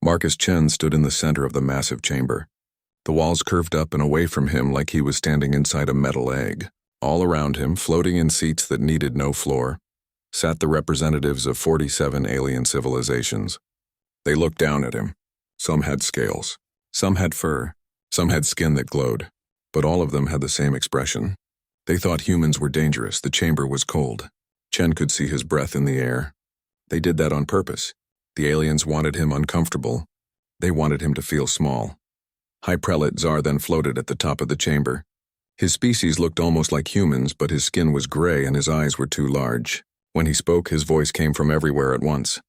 Marcus Chen stood in the center of the massive chamber. The walls curved up and away from him like he was standing inside a metal egg. All around him, floating in seats that needed no floor, sat the representatives of 47 alien civilizations. They looked down at him. Some had scales. Some had fur. Some had skin that glowed. But all of them had the same expression. They thought humans were dangerous. The chamber was cold. Chen could see his breath in the air. They did that on purpose. The aliens wanted him uncomfortable. They wanted him to feel small. High Prelate Tsar then floated at the top of the chamber. His species looked almost like humans, but his skin was gray and his eyes were too large. When he spoke, his voice came from everywhere at once.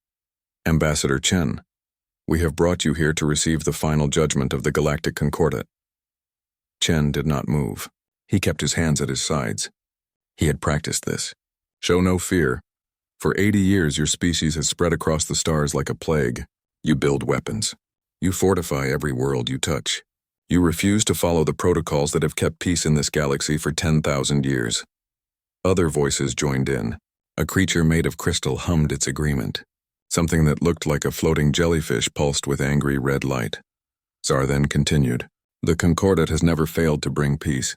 Ambassador Chen, we have brought you here to receive the final judgment of the Galactic Concordat. Chen did not move. He kept his hands at his sides. He had practiced this. Show no fear. For 80 years, your species has spread across the stars like a plague. You build weapons. You fortify every world you touch. You refuse to follow the protocols that have kept peace in this galaxy for 10,000 years. Other voices joined in. A creature made of crystal hummed its agreement. Something that looked like a floating jellyfish pulsed with angry red light. Tsar then continued. The Concordat has never failed to bring peace.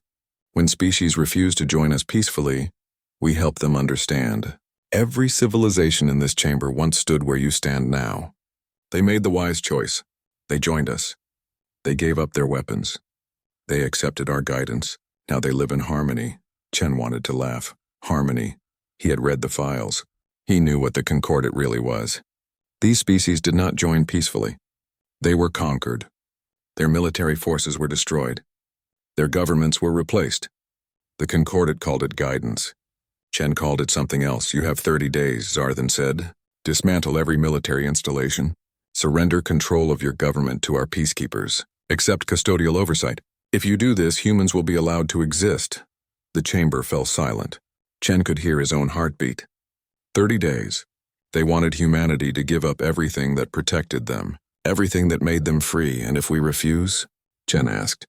When species refuse to join us peacefully, we help them understand. Every civilization in this chamber once stood where you stand now. They made the wise choice. They joined us. They gave up their weapons. They accepted our guidance. Now they live in harmony. Chen wanted to laugh. Harmony. He had read the files. He knew what the Concordat really was. These species did not join peacefully. They were conquered. Their military forces were destroyed. Their governments were replaced. The Concordat called it guidance. Chen called it something else. You have 30 days, Tsar then said. Dismantle every military installation. Surrender control of your government to our peacekeepers. Accept custodial oversight. If you do this, humans will be allowed to exist. The chamber fell silent. Chen could hear his own heartbeat. 30 days. They wanted humanity to give up everything that protected them, everything that made them free, and if we refuse? Chen asked.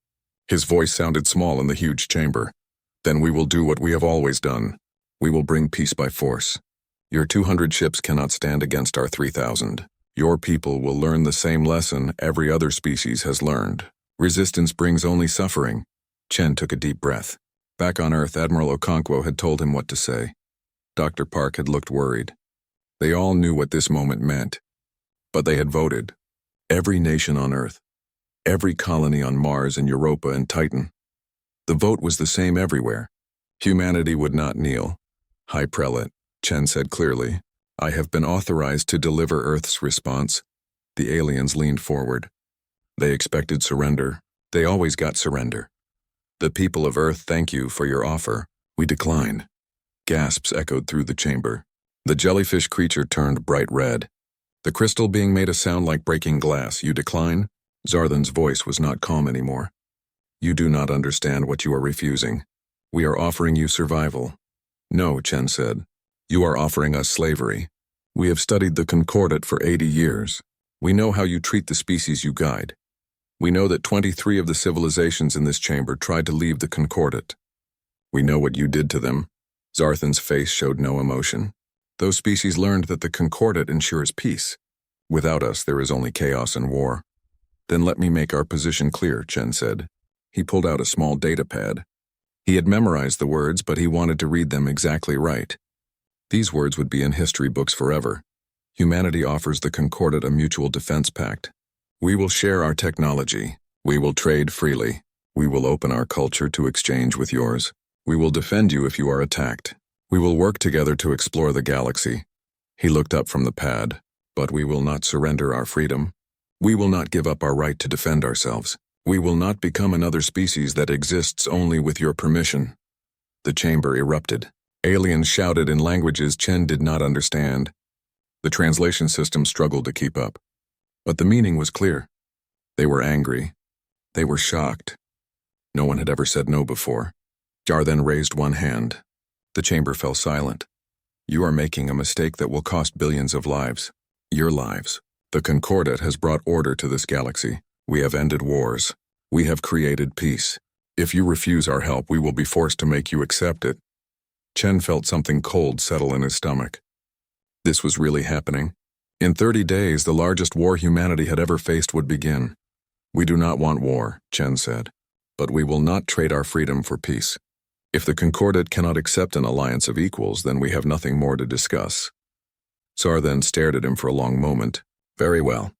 His voice sounded small in the huge chamber. Then we will do what we have always done. We will bring peace by force. Your 200 ships cannot stand against our 3,000. Your people will learn the same lesson every other species has learned. Resistance brings only suffering. Chen took a deep breath. Back on Earth, Admiral Okonkwo had told him what to say. Dr. Park had looked worried. They all knew what this moment meant. But they had voted. Every nation on Earth. Every colony on Mars and Europa and Titan. The vote was the same everywhere. Humanity would not kneel. High Prelate, Chen said clearly, I have been authorized to deliver Earth's response. The aliens leaned forward. They expected surrender. They always got surrender. The people of Earth thank you for your offer. We decline. Gasps echoed through the chamber. The jellyfish creature turned bright red. The crystal being made a sound like breaking glass. You decline? Zarthan's voice was not calm anymore. You do not understand what you are refusing. We are offering you survival. No, Chen said. You are offering us slavery. We have studied the Concordat for 80 years. We know how you treat the species you guide. We know that 23 of the civilizations in this chamber tried to leave the Concordat. We know what you did to them. Zarthan's face showed no emotion. Those species learned that the Concordat ensures peace. Without us, there is only chaos and war. Then let me make our position clear, Chen said. He pulled out a small data pad. He had memorized the words, but he wanted to read them exactly right. These words would be in history books forever. Humanity offers the Concordat a mutual defense pact. We will share our technology. We will trade freely. We will open our culture to exchange with yours. We will defend you if you are attacked. We will work together to explore the galaxy. He looked up from the pad. But we will not surrender our freedom. We will not give up our right to defend ourselves. We will not become another species that exists only with your permission. The chamber erupted. Aliens shouted in languages Chen did not understand. The translation system struggled to keep up. But the meaning was clear. They were angry. They were shocked. No one had ever said no before. Jar then raised one hand. The chamber fell silent. You are making a mistake that will cost billions of lives. Your lives. The Concordat has brought order to this galaxy. We have ended wars. We have created peace. If you refuse our help, we will be forced to make you accept it. Chen felt something cold settle in his stomach. This was really happening. In 30 days, the largest war humanity had ever faced would begin. We do not want war, Chen said, but we will not trade our freedom for peace. If the concordat cannot accept an alliance of equals, then we have nothing more to discuss. Tsar then stared at him for a long moment. Very well.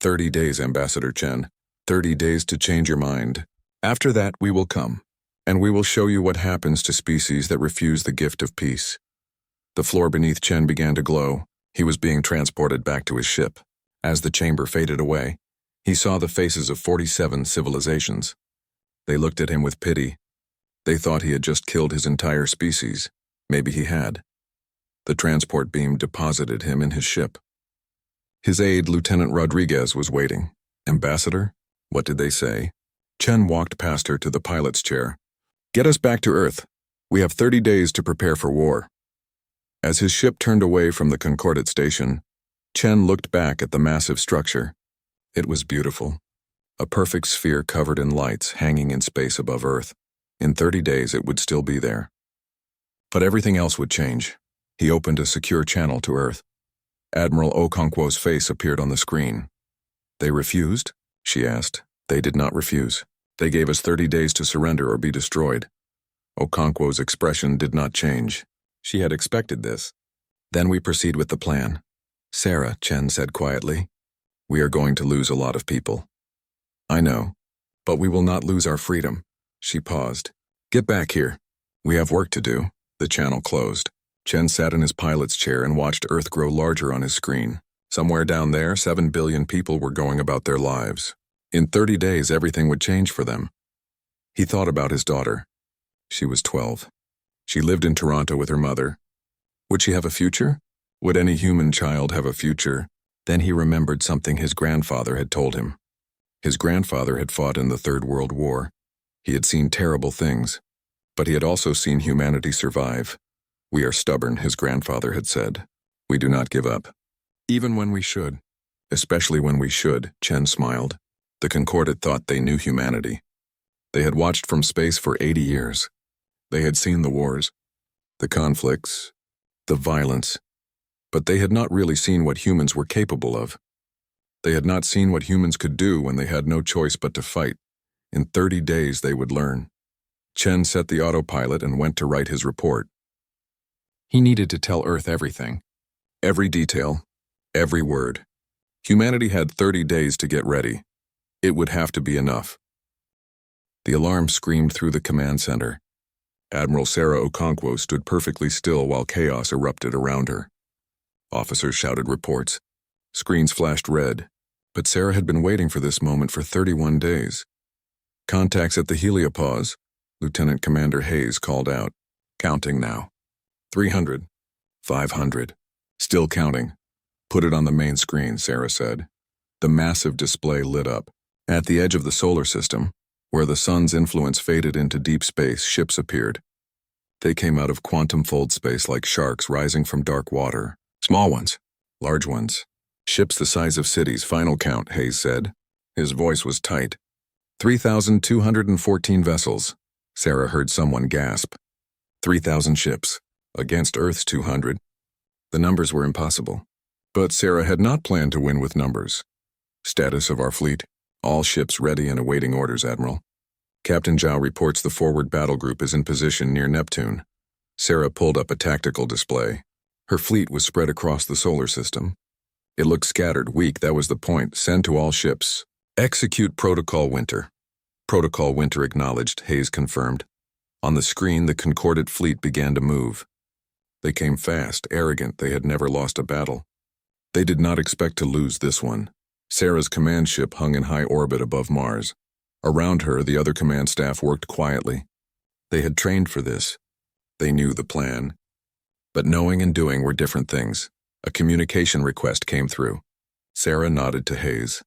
30 days, Ambassador Chen. 30 days to change your mind. After that, we will come, and we will show you what happens to species that refuse the gift of peace. The floor beneath Chen began to glow. He was being transported back to his ship. As the chamber faded away, he saw the faces of 47 civilizations. They looked at him with pity. They thought he had just killed his entire species. Maybe he had. The transport beam deposited him in his ship. His aide, Lieutenant Rodriguez, was waiting. Ambassador? What did they say? Chen walked past her to the pilot's chair. Get us back to Earth. We have 30 days to prepare for war. As his ship turned away from the concordat station, Chen looked back at the massive structure. It was beautiful. A perfect sphere covered in lights hanging in space above Earth. In 30 days it would still be there. But everything else would change. He opened a secure channel to Earth. Admiral Okonkwo's face appeared on the screen. They refused? She asked. They did not refuse. They gave us 30 days to surrender or be destroyed. Okonkwo's expression did not change. She had expected this. Then we proceed with the plan. Sarah, Chen said quietly. We are going to lose a lot of people. I know, but we will not lose our freedom. She paused. Get back here. We have work to do. The channel closed. Chen sat in his pilot's chair and watched Earth grow larger on his screen. Somewhere down there, 7 billion people were going about their lives. In 30 days, everything would change for them. He thought about his daughter. She was 12. She lived in Toronto with her mother. Would she have a future? Would any human child have a future? Then he remembered something his grandfather had told him. His grandfather had fought in the Third World War. He had seen terrible things, but he had also seen humanity survive. We are stubborn, his grandfather had said. We do not give up. Even when we should. Especially when we should, Chen smiled. The concordat thought they knew humanity. They had watched from space for 80 years. They had seen the wars, the conflicts, the violence, but they had not really seen what humans were capable of. They had not seen what humans could do when they had no choice but to fight. In 30 days they would learn. Chen set the autopilot and went to write his report. He needed to tell Earth everything. Every detail, every word. Humanity had 30 days to get ready. It would have to be enough. The alarm screamed through the command center. Admiral Sarah Okonkwo stood perfectly still while chaos erupted around her. Officers shouted reports. Screens flashed red, but Sarah had been waiting for this moment for 31 days. Contacts at the heliopause, Lieutenant Commander Hayes called out. Counting now. 300. 500. Still counting. Put it on the main screen, Sarah said. The massive display lit up. At the edge of the solar system, where the sun's influence faded into deep space, ships appeared. They came out of quantum fold space like sharks rising from dark water. Small ones, large ones. Ships the size of cities, final count, Hayes said. His voice was tight. 3,214 vessels. Sarah heard someone gasp. 3,000 ships, against Earth's 200. The numbers were impossible. But Sarah had not planned to win with numbers. Status of our fleet. All ships ready and awaiting orders, Admiral. Captain Zhao reports the forward battle group is in position near Neptune. Sarah pulled up a tactical display. Her fleet was spread across the solar system. It looked scattered, weak, that was the point. Send to all ships. Execute Protocol Winter. Protocol Winter acknowledged, Hayes confirmed. On the screen, the concordat fleet began to move. They came fast, arrogant, they had never lost a battle. They did not expect to lose this one. Sarah's command ship hung in high orbit above Mars. Around her, the other command staff worked quietly. They had trained for this. They knew the plan. But knowing and doing were different things. A communication request came through. Sarah nodded to Hayes.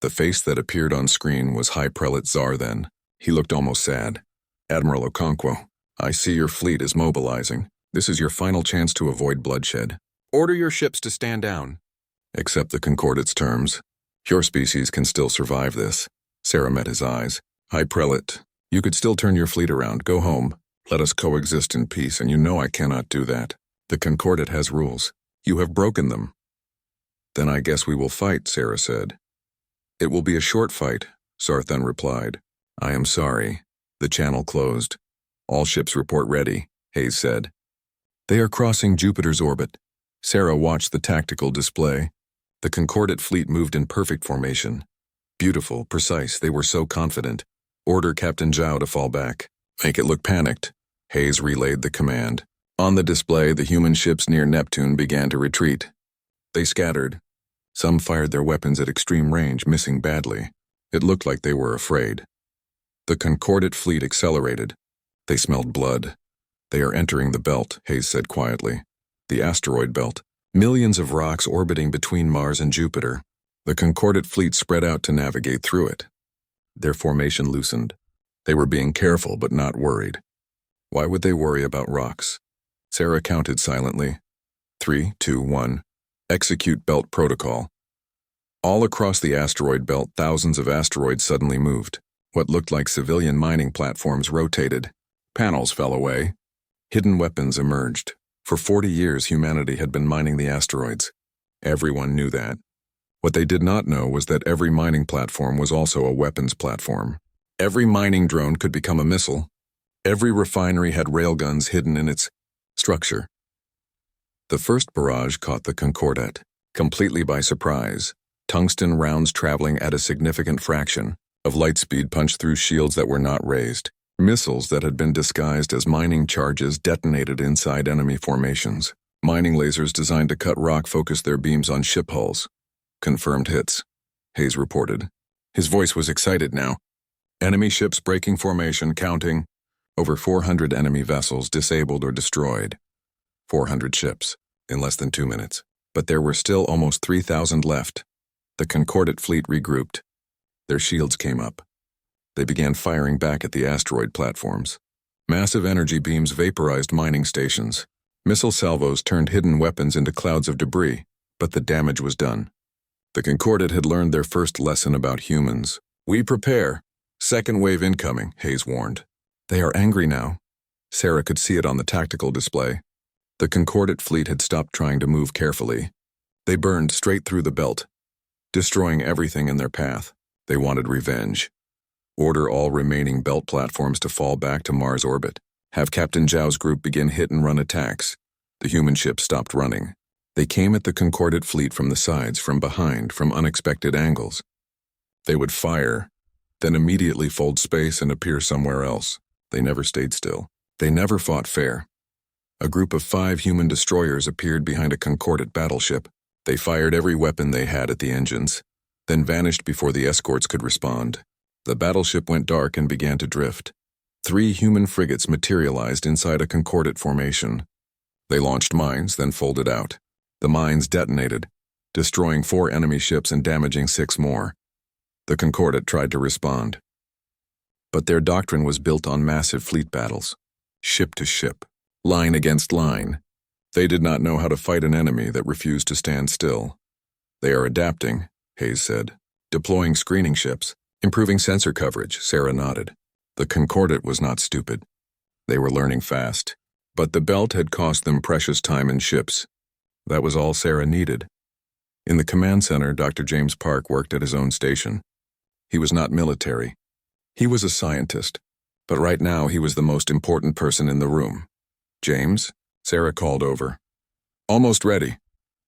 The face that appeared on screen was High Prelate Tsar then. He looked almost sad. Admiral Okonkwo, I see your fleet is mobilizing. This is your final chance to avoid bloodshed. Order your ships to stand down. Accept the concordat's terms. Your species can still survive this. Sarah met his eyes. High Prelate, you could still turn your fleet around. Go home. Let us coexist in peace, and you know I cannot do that. The concordat has rules. You have broken them. Then I guess we will fight, Sarah said. It will be a short fight, Sarthan replied. I am sorry. The channel closed. All ships report ready, Hayes said. They are crossing Jupiter's orbit. Sarah watched the tactical display. The concordat fleet moved in perfect formation. Beautiful, precise, they were so confident. Order Captain Zhao to fall back. Make it look panicked. Hayes relayed the command. On the display, the human ships near Neptune began to retreat. They scattered. Some fired their weapons at extreme range, missing badly. It looked like they were afraid. The concordat fleet accelerated. They smelled blood. They are entering the belt, Hayes said quietly. The asteroid belt. Millions of rocks orbiting between Mars and Jupiter. The concordat fleet spread out to navigate through it. Their formation loosened. They were being careful but not worried. Why would they worry about rocks? Sarah counted silently. 3, 2, 1. Execute belt protocol. All across the asteroid belt, thousands of asteroids suddenly moved. What looked like civilian mining platforms rotated. Panels fell away. Hidden weapons emerged. For 40 years, humanity had been mining the asteroids. Everyone knew that. What they did not know was that every mining platform was also a weapons platform. Every mining drone could become a missile. Every refinery had railguns hidden in its structure. The first barrage caught the concordat, completely by surprise. Tungsten rounds traveling at a significant fraction of light speed punched through shields that were not raised. Missiles that had been disguised as mining charges detonated inside enemy formations. Mining lasers designed to cut rock focused their beams on ship hulls. Confirmed hits, Hayes reported. His voice was excited now. Enemy ships breaking formation, counting. Over 400 enemy vessels disabled or destroyed. 400 ships, in less than 2 minutes. But there were still almost 3,000 left. The concordat fleet regrouped. Their shields came up. They began firing back at the asteroid platforms. Massive energy beams vaporized mining stations. Missile salvos turned hidden weapons into clouds of debris, but the damage was done. The concordat had learned their first lesson about humans. We prepare. Second wave incoming, Hayes warned. They are angry now. Sarah could see it on the tactical display. The concordat fleet had stopped trying to move carefully. They burned straight through the belt, destroying everything in their path. They wanted revenge. Order all remaining belt platforms to fall back to Mars orbit. Have Captain Zhao's group begin hit-and-run attacks. The human ships stopped running. They came at the concordat fleet from the sides, from behind, from unexpected angles. They would fire, then immediately fold space and appear somewhere else. They never stayed still. They never fought fair. A group of 5 human destroyers appeared behind a concordat battleship. They fired every weapon they had at the engines, then vanished before the escorts could respond. The battleship went dark and began to drift. 3 human frigates materialized inside a concordat formation. They launched mines, then folded out. The mines detonated, destroying 4 enemy ships and damaging 6 more. The concordat tried to respond. But their doctrine was built on massive fleet battles, ship to ship, line against line. They did not know how to fight an enemy that refused to stand still. They are adapting, Hayes said. Deploying screening ships, improving sensor coverage, Sarah nodded. The concordat was not stupid. They were learning fast. But the belt had cost them precious time and ships. That was all Sarah needed. In the command center, Dr. James Park worked at his own station. He was not military. He was a scientist, but right now he was the most important person in the room. James? Sarah called over. Almost ready,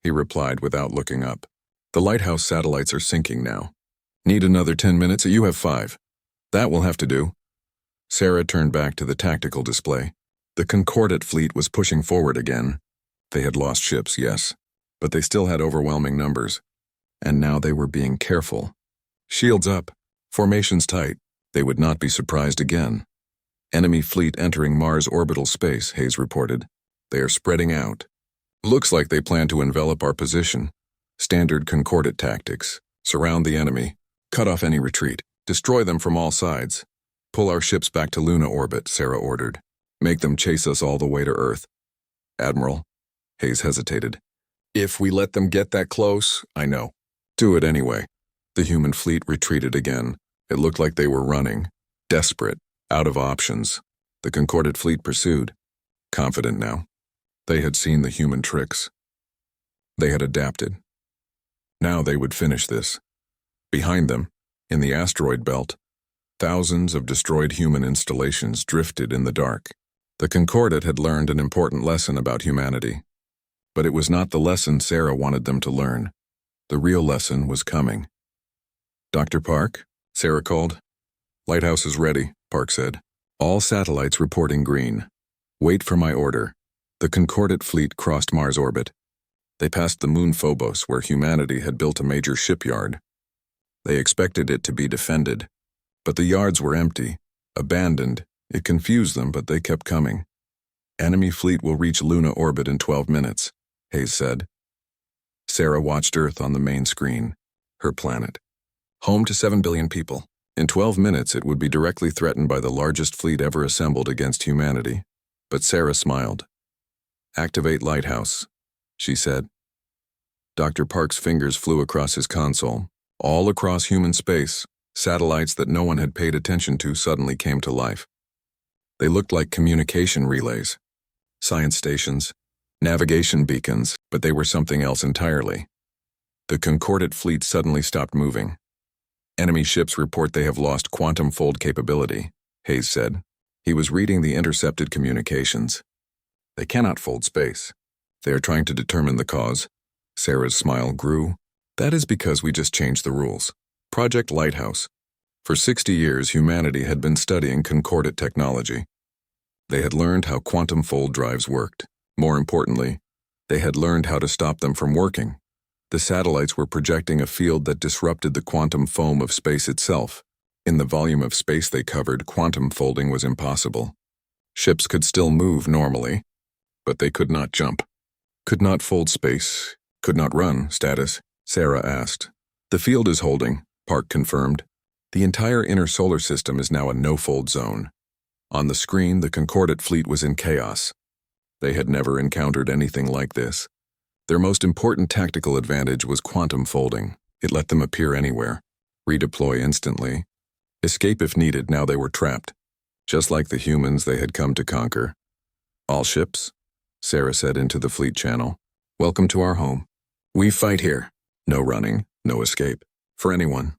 he replied without looking up. The lighthouse satellites are sinking now. Need another 10 minutes? You have 5. That will have to do. Sarah turned back to the tactical display. The concordat fleet was pushing forward again. They had lost ships, yes, but they still had overwhelming numbers. And now they were being careful. Shields up, formations tight. They would not be surprised again. Enemy fleet entering Mars orbital space, Hayes reported. They are spreading out. Looks like they plan to envelop our position. Standard concordat tactics. Surround the enemy. Cut off any retreat. Destroy them from all sides. Pull our ships back to Luna orbit, Sarah ordered. Make them chase us all the way to Earth. Admiral, Hayes hesitated. If we let them get that close, I know. Do it anyway. The human fleet retreated again. It looked like they were running. Desperate. Out of options. The concordat fleet pursued. Confident now. They had seen the human tricks. They had adapted. Now they would finish this. Behind them, in the asteroid belt, thousands of destroyed human installations drifted in the dark. The concordat had learned an important lesson about humanity. But it was not the lesson Sarah wanted them to learn. The real lesson was coming. "Dr. Park?" Sarah called. "Lighthouse is ready," Park said. "All satellites reporting green. Wait for my order." The concordat fleet crossed Mars orbit. They passed the moon Phobos, where humanity had built a major shipyard. They expected it to be defended, but the yards were empty, abandoned. It confused them, but they kept coming. "Enemy fleet will reach Luna orbit in 12 minutes, Hayes said. Sarah watched Earth on the main screen, her planet. Home to 7 billion people. In 12 minutes, it would be directly threatened by the largest fleet ever assembled against humanity. But Sarah smiled. "Activate Lighthouse," she said. Dr. Park's fingers flew across his console. All across human space, satellites that no one had paid attention to suddenly came to life. They looked like communication relays, science stations, navigation beacons, but they were something else entirely. The concordat fleet suddenly stopped moving. "Enemy ships report they have lost quantum fold capability," Hayes said. He was reading the intercepted communications. "They cannot fold space. They are trying to determine the cause." Sarah's smile grew. "That is because we just changed the rules. Project Lighthouse. For 60 years, humanity had been studying concordat technology. They had learned how quantum fold drives worked. More importantly, they had learned how to stop them from working. The satellites were projecting a field that disrupted the quantum foam of space itself. In the volume of space they covered, quantum folding was impossible. Ships could still move normally, but they could not jump. "Could not fold space, could not run, status?" Sarah asked. "The field is holding," Park confirmed. "The entire inner solar system is now a no-fold zone." On the screen, the concordat fleet was in chaos. They had never encountered anything like this. Their most important tactical advantage was quantum folding. It let them appear anywhere, redeploy instantly, escape if needed. Now they were trapped, just like the humans they had come to conquer. "All ships," Sarah said into the fleet channel. "Welcome to our home. We fight here. No running, no escape. For anyone."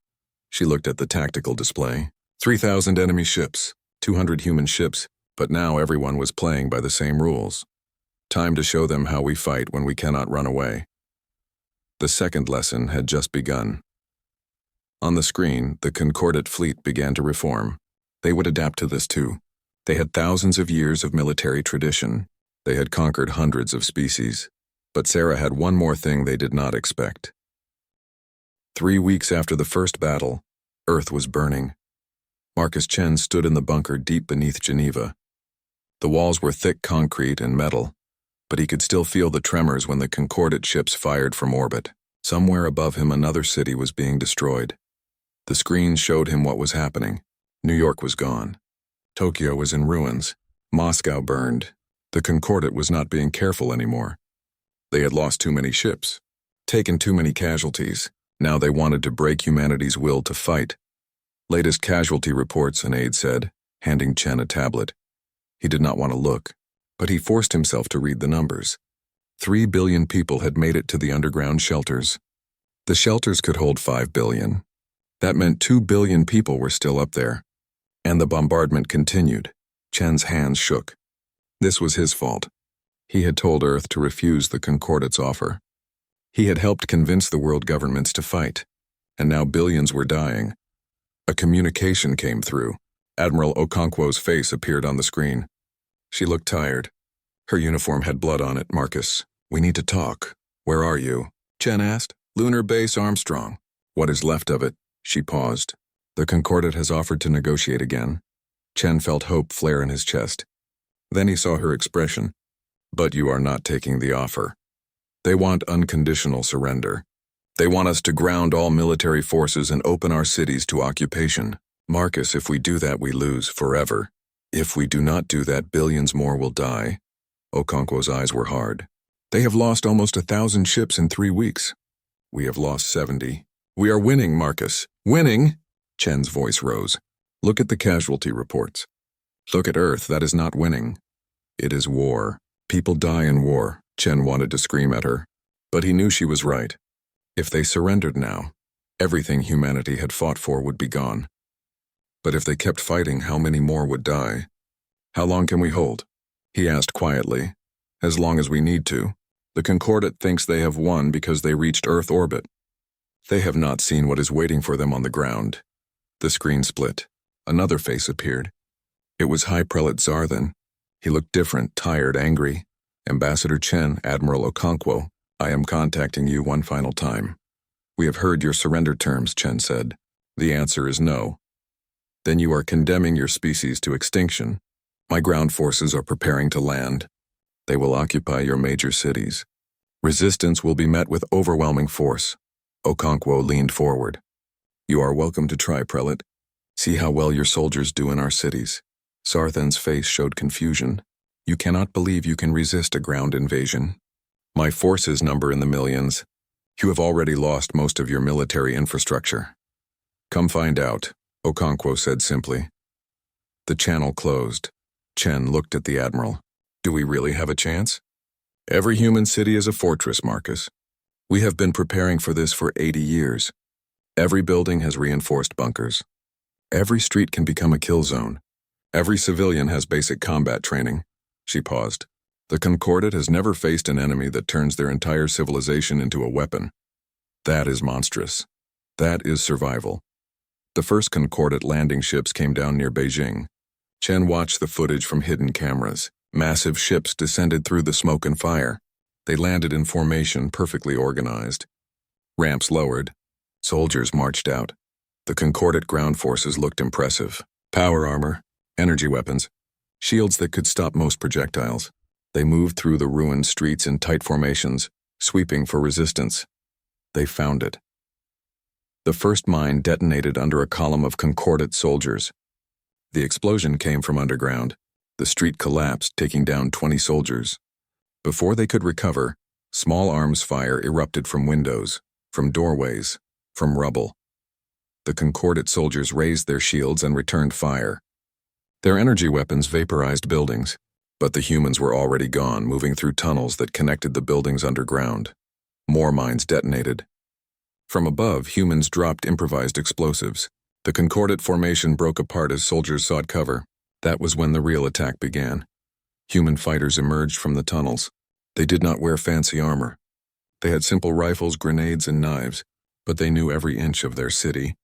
She looked at the tactical display. 3,000 enemy ships, 200 human ships, but now everyone was playing by the same rules. Time to show them how we fight when we cannot run away. The second lesson had just begun. On the screen, the concordat fleet began to reform. They would adapt to this too. They had thousands of years of military tradition. They had conquered hundreds of species. But Sarah had one more thing they did not expect. 3 weeks after the first battle, Earth was burning. Marcus Chen stood in the bunker deep beneath Geneva. The walls were thick concrete and metal, but he could still feel the tremors when the concordat ships fired from orbit. Somewhere above him, another city was being destroyed. The screens showed him what was happening. New York was gone. Tokyo was in ruins. Moscow burned. The concordat was not being careful anymore. They had lost too many ships, taken too many casualties. Now they wanted to break humanity's will to fight. "Latest casualty reports," an aide said, handing Chen a tablet. He did not want to look, but he forced himself to read the numbers. 3 billion people had made it to the underground shelters. The shelters could hold 5 billion. That meant 2 billion people were still up there. And the bombardment continued. Chen's hands shook. This was his fault. He had told Earth to refuse the concordat's offer. He had helped convince the world governments to fight, and now billions were dying. A communication came through. Admiral Okonkwo's face appeared on the screen. She looked tired. Her uniform had blood on it. "Marcus, we need to talk. Where are you?" Chen asked. "Lunar Base Armstrong." "What is left of it?" She paused. "The concordat has offered to negotiate again." Chen felt hope flare in his chest. Then he saw her expression. "But you are not taking the offer. They want unconditional surrender. They want us to ground all military forces and open our cities to occupation. Marcus, if we do that, we lose forever. If we do not do that, billions more will die." Okonkwo's eyes were hard. "They have lost almost 1,000 ships in 3 weeks. We have lost 70. We are winning, Marcus. Winning!" Chen's voice rose. "Look at the casualty reports. Look at Earth. That is not winning. It is war. People die in war." Chen wanted to scream at her, but he knew she was right. If they surrendered now, everything humanity had fought for would be gone. But if they kept fighting, how many more would die? How long can we hold? He asked quietly. As long as we need to. The concordat thinks they have won because they reached Earth orbit. They have not seen what is waiting for them on the ground. The screen split. Another face appeared. It was High Prelate Zarthan. He looked different, tired, angry. Ambassador Chen, Admiral Okonkwo, I am contacting you one final time. We have heard your surrender terms, Chen said. The answer is no. Then you are condemning your species to extinction. My ground forces are preparing to land. They will occupy your major cities. Resistance will be met with overwhelming force. Okonkwo leaned forward. You are welcome to try, Prelate. See how well your soldiers do in our cities. Zarthan's face showed confusion. You cannot believe you can resist a ground invasion. My forces number in the millions. You have already lost most of your military infrastructure. Come find out, Okonkwo said simply. The channel closed. Chen looked at the Admiral. Do we really have a chance? Every human city is a fortress, Marcus. We have been preparing for this for 80 years. Every building has reinforced bunkers. Every street can become a kill zone. Every civilian has basic combat training. She paused. The concordat has never faced an enemy that turns their entire civilization into a weapon. That is monstrous. That is survival. The first concordat landing ships came down near Beijing. Chen watched the footage from hidden cameras. Massive ships descended through the smoke and fire. They landed in formation, perfectly organized. Ramps lowered. Soldiers marched out. The concordat ground forces looked impressive. Power armor, energy weapons, shields that could stop most projectiles. They moved through the ruined streets in tight formations, sweeping for resistance. They found it. The first mine detonated under a column of concordat soldiers. The explosion came from underground. The street collapsed, taking down 20 soldiers. Before they could recover, small arms fire erupted from windows, from doorways, from rubble. The concordat soldiers raised their shields and returned fire. Their energy weapons vaporized buildings, but the humans were already gone, moving through tunnels that connected the buildings underground. More mines detonated. From above, humans dropped improvised explosives. The concordat formation broke apart as soldiers sought cover. That was when the real attack began. Human fighters emerged from the tunnels. They did not wear fancy armor. They had simple rifles, grenades, and knives, but they knew every inch of their city.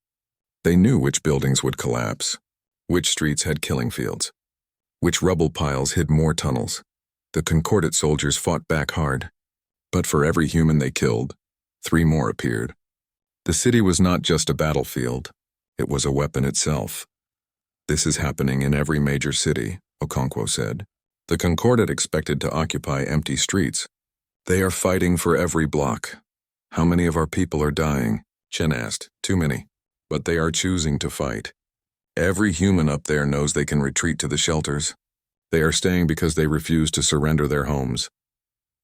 They knew which buildings would collapse, which streets had killing fields, which rubble piles hid more tunnels. The concordat soldiers fought back hard. But for every human they killed, 3 more appeared. The city was not just a battlefield. It was a weapon itself. This is happening in every major city, Okonkwo said. The concordat expected to occupy empty streets. They are fighting for every block. How many of our people are dying? Chen asked. Too many. But they are choosing to fight. Every human up there knows they can retreat to the shelters. They are staying because they refuse to surrender their homes.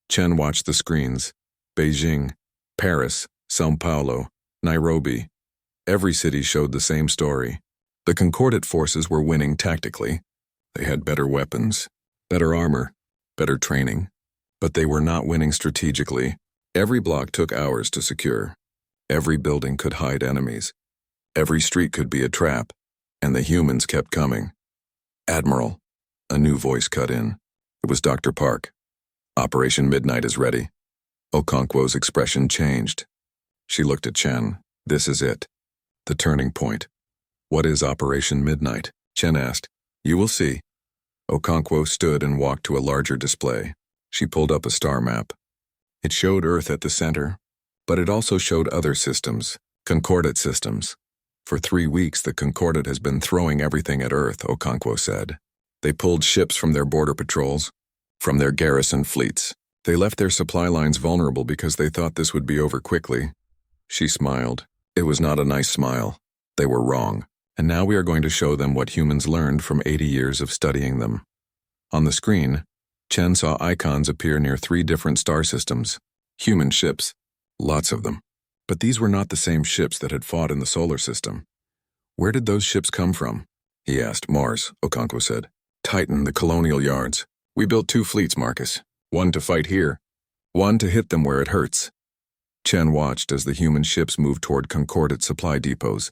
Chen watched the screens. Beijing, Paris, São Paulo, Nairobi. Every city showed the same story. The concordat forces were winning tactically. They had better weapons, better armor, better training. But they were not winning strategically. Every block took hours to secure. Every building could hide enemies. Every street could be a trap. And the humans kept coming. Admiral, a new voice cut in. It was Dr. Park. Operation Midnight is ready. Okonkwo's expression changed. She looked at Chen. This is it. The turning point. What is Operation Midnight? Chen asked. You will see. Okonkwo stood and walked to a larger display. She pulled up a star map. It showed Earth at the center, but it also showed other systems, concordat systems. For 3 weeks, the concordat has been throwing everything at Earth, Okonkwo said. They pulled ships from their border patrols, from their garrison fleets. They left their supply lines vulnerable because they thought this would be over quickly. She smiled. It was not a nice smile. They were wrong. And now we are going to show them what humans learned from 80 years of studying them. On the screen, Chen saw icons appear near 3 different star systems. Human ships. Lots of them. But these were not the same ships that had fought in the solar system. Where did those ships come from? He asked. Mars, Okonkwo said. Titan, the colonial yards. We built 2 fleets, Marcus. One to fight here. One to hit them where it hurts. Chen watched as the human ships moved toward concordat supply depots,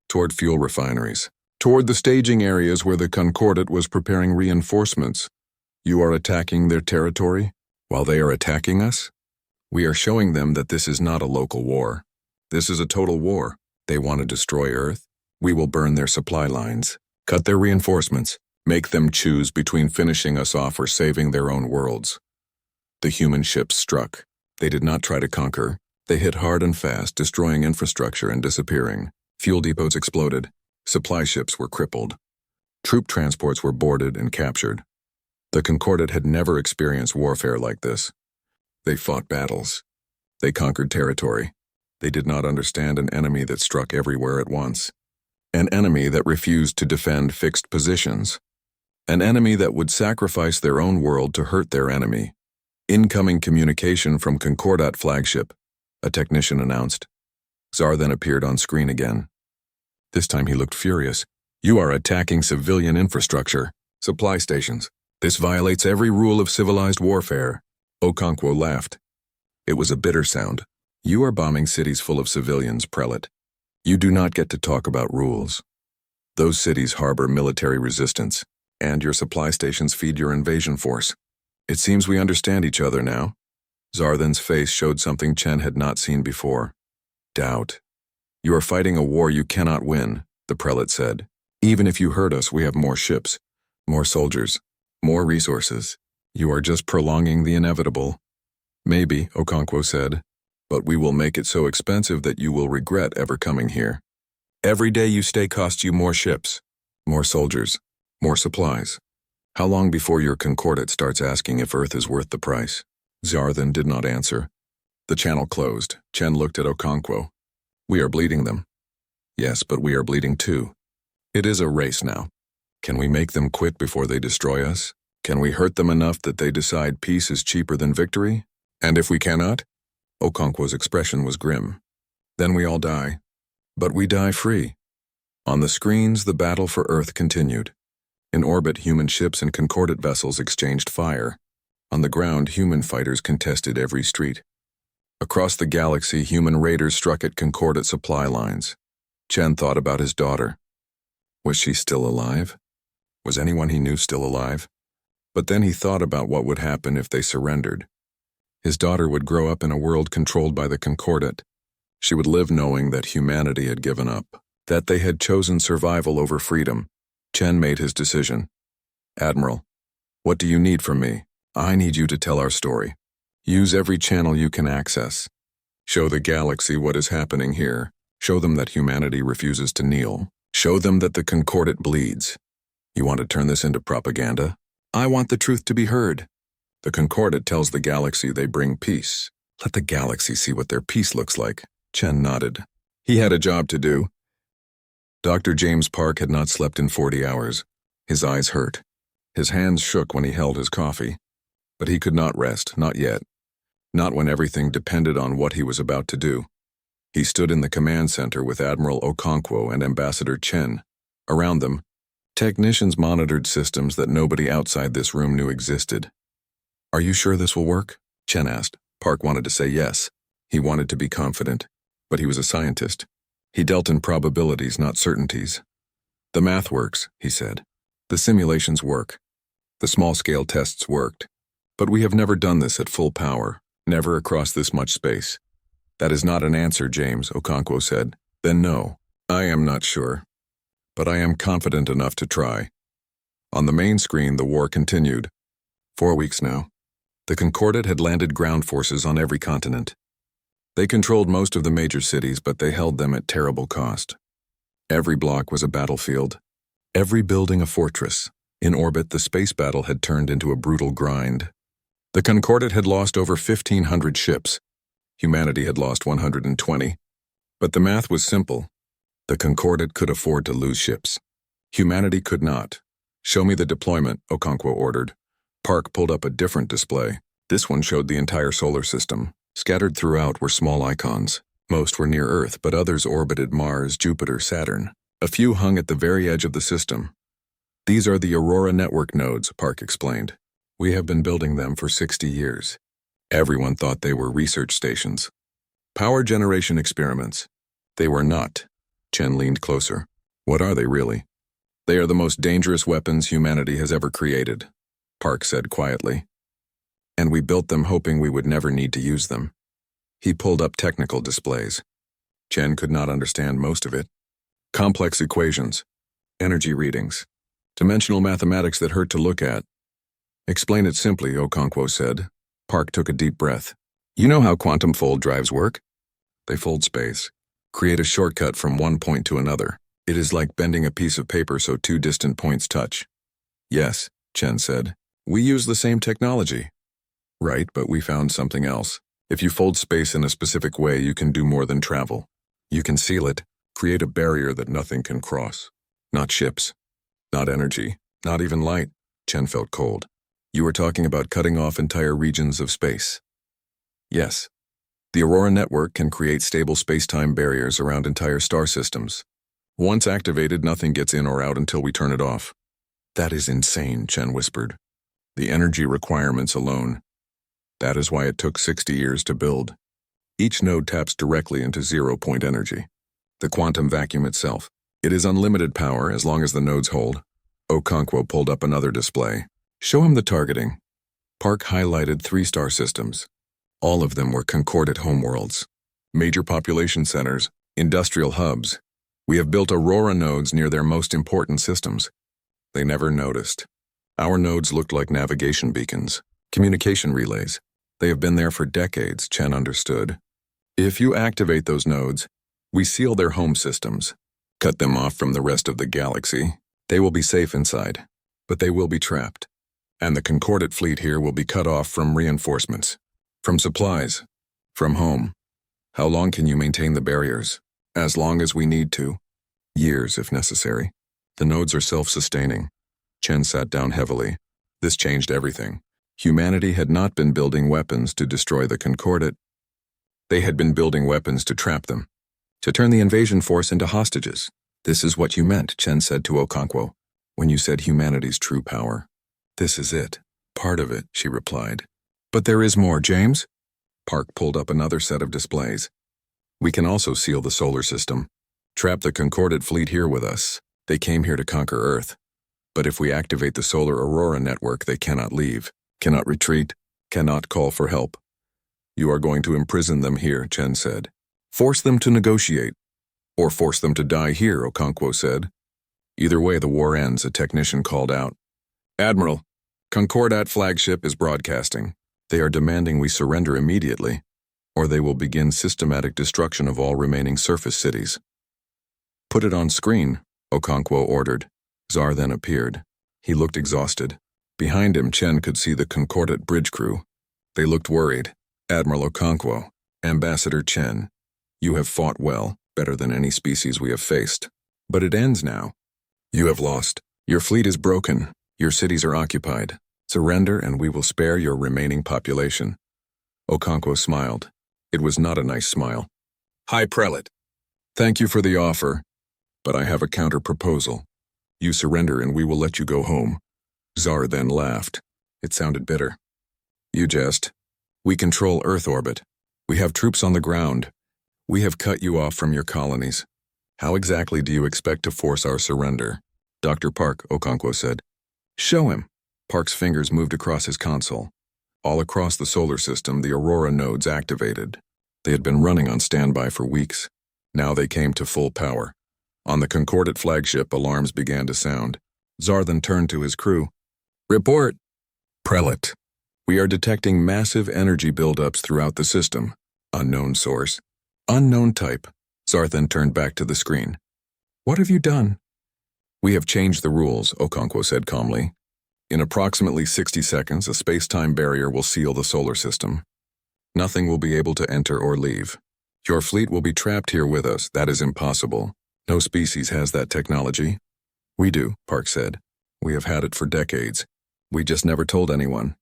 toward fuel refineries, toward the staging areas where the concordat was preparing reinforcements. You are attacking their territory? While they are attacking us? We are showing them that this is not a local war. This is a total war. They want to destroy Earth? We will burn their supply lines, cut their reinforcements, make them choose between finishing us off or saving their own worlds. The human ships struck. They did not try to conquer. They hit hard and fast, destroying infrastructure and disappearing. Fuel depots exploded. Supply ships were crippled. Troop transports were boarded and captured. The concordat had never experienced warfare like this. They fought battles. They conquered territory. They did not understand an enemy that struck everywhere at once. An enemy that refused to defend fixed positions. An enemy that would sacrifice their own world to hurt their enemy. Incoming communication from concordat flagship, a technician announced. Tsar then appeared on screen again. This time he looked furious. You are attacking civilian infrastructure, supply stations. This violates every rule of civilized warfare. Okonkwo laughed. It was a bitter sound. You are bombing cities full of civilians, prelate. You do not get to talk about rules. Those cities harbor military resistance, and your supply stations feed your invasion force. It seems we understand each other now. Zarthan's face showed something Chen had not seen before. Doubt. You are fighting a war you cannot win, the prelate said. Even if you hurt us, we have more ships, more soldiers, more resources. You are just prolonging the inevitable. Maybe, Okonkwo said, but we will make it so expensive that you will regret ever coming here. Every day you stay costs you more ships, more soldiers, more supplies. How long before your concordat starts asking if Earth is worth the price? Zarthan did not answer. The channel closed. Chen looked at Okonkwo. We are bleeding them. Yes, but we are bleeding too. It is a race now. Can we make them quit before they destroy us? Can we hurt them enough that they decide peace is cheaper than victory? And if we cannot? Okonkwo's expression was grim. Then we all die. But we die free. On the screens, the battle for Earth continued. In orbit, human ships and concordat vessels exchanged fire. On the ground, human fighters contested every street. Across the galaxy, human raiders struck at concordat supply lines. Chen thought about his daughter. Was she still alive? Was anyone he knew still alive? But then he thought about what would happen if they surrendered. His daughter would grow up in a world controlled by the concordat. She would live knowing that humanity had given up, that they had chosen survival over freedom. Chen made his decision. Admiral, what do you need from me? I need you to tell our story. Use every channel you can access. Show the galaxy what is happening here. Show them that humanity refuses to kneel. Show them that the concordat bleeds. You want to turn this into propaganda? I want the truth to be heard. The concordat tells the galaxy they bring peace. Let the galaxy see what their peace looks like. Chen nodded. He had a job to do. Dr. James Park had not slept in 40 hours. His eyes hurt. His hands shook when he held his coffee. But he could not rest, not yet. Not when everything depended on what he was about to do. He stood in the command center with Admiral Okonkwo and Ambassador Chen. Around them, technicians monitored systems that nobody outside this room knew existed. Are you sure this will work? Chen asked. Park wanted to say yes. He wanted to be confident. But he was a scientist. He dealt in probabilities, not certainties. The math works, he said. The simulations work. The small-scale tests worked. But we have never done this at full power, never across this much space. That is not an answer, James, Okonkwo said. Then no, I am not sure. But I am confident enough to try. On the main screen, the war continued. 4 weeks now. The concordat had landed ground forces on every continent. They controlled most of the major cities, but they held them at terrible cost. Every block was a battlefield. Every building a fortress. In orbit, the space battle had turned into a brutal grind. The concordat had lost over 1,500 ships. Humanity had lost 120. But the math was simple. The concordat could afford to lose ships. Humanity could not. Show me the deployment, Okonkwo ordered. Park pulled up a different display. This one showed the entire solar system. Scattered throughout were small icons. Most were near Earth, but others orbited Mars, Jupiter, Saturn. A few hung at the very edge of the system. These are the Aurora network nodes, Park explained. We have been building them for 60 years. Everyone thought they were research stations. Power generation experiments. They were not. Chen leaned closer. What are they really? They are the most dangerous weapons humanity has ever created, Park said quietly. And we built them hoping we would never need to use them. He pulled up technical displays. Chen could not understand most of it. Complex equations, energy readings, dimensional mathematics that hurt to look at. Explain it simply, Okonkwo said. Park took a deep breath. You know how quantum fold drives work? They fold space, create a shortcut from one point to another. It is like bending a piece of paper so two distant points touch. Yes, Chen said. We use the same technology. Right, but we found something else. If you fold space in a specific way, you can do more than travel. You can seal it, create a barrier that nothing can cross. Not ships, not energy, not even light. Chen felt cold. You were talking about cutting off entire regions of space. Yes. The Aurora network can create stable space-time barriers around entire star systems. Once activated, nothing gets in or out until we turn it off. That is insane, Chen whispered. The energy requirements alone. That is why it took 60 years to build. Each node taps directly into zero-point energy. The quantum vacuum itself. It is unlimited power as long as the nodes hold. Okonkwo pulled up another display. Show him the targeting. Park highlighted 3 star systems. All of them were concordat homeworlds. Major population centers, industrial hubs. We have built Aurora nodes near their most important systems. They never noticed. Our nodes looked like navigation beacons, communication relays. They have been there for decades, Chen understood. If you activate those nodes, we seal their home systems, cut them off from the rest of the galaxy. They will be safe inside, but they will be trapped. And the concordat fleet here will be cut off from reinforcements, from supplies, from home. How long can you maintain the barriers? As long as we need to. Years, if necessary. The nodes are self-sustaining. Chen sat down heavily. This changed everything. Humanity had not been building weapons to destroy the concordat. They had been building weapons to trap them, to turn the invasion force into hostages. This is what you meant, Chen said to Okonkwo, when you said humanity's true power. This is it. Part of it, she replied. But there is more, James. Park pulled up another set of displays. We can also seal the solar system. Trap the concordat fleet here with us. They came here to conquer Earth. But if we activate the solar Aurora network, they cannot leave, cannot retreat, cannot call for help. You are going to imprison them here, Chen said. Force them to negotiate. Or force them to die here, Okonkwo said. Either way, the war ends, a technician called out. Admiral, Concordat flagship is broadcasting. They are demanding we surrender immediately, or they will begin systematic destruction of all remaining surface cities. Put it on screen, Okonkwo ordered. Zar then appeared. He looked exhausted. Behind him, Chen could see the Concordat bridge crew. They looked worried. Admiral Okonkwo, Ambassador Chen, you have fought well, better than any species we have faced. But it ends now. You have lost. Your fleet is broken. Your cities are occupied. Surrender and we will spare your remaining population. Okonkwo smiled. It was not a nice smile. High Prelate, thank you for the offer, but I have a counter-proposal. You surrender and we will let you go home. Zar then laughed. It sounded bitter. You jest. We control Earth orbit. We have troops on the ground. We have cut you off from your colonies. How exactly do you expect to force our surrender? Dr. Park, Okonkwo said. Show him. Park's fingers moved across his console. All across the solar system, the Aurora nodes activated. They had been running on standby for weeks. Now they came to full power. On the concordat flagship, alarms began to sound. Zar then turned to his crew. Report. Prelate. We are detecting massive energy buildups throughout the system. Unknown source. Unknown type. Zar then turned back to the screen. What have you done? We have changed the rules, Okonkwo said calmly. In approximately 60 seconds, a space-time barrier will seal the solar system. Nothing will be able to enter or leave. Your fleet will be trapped here with us. That is impossible. No species has that technology. We do, Park said. We have had it for decades. We just never told anyone.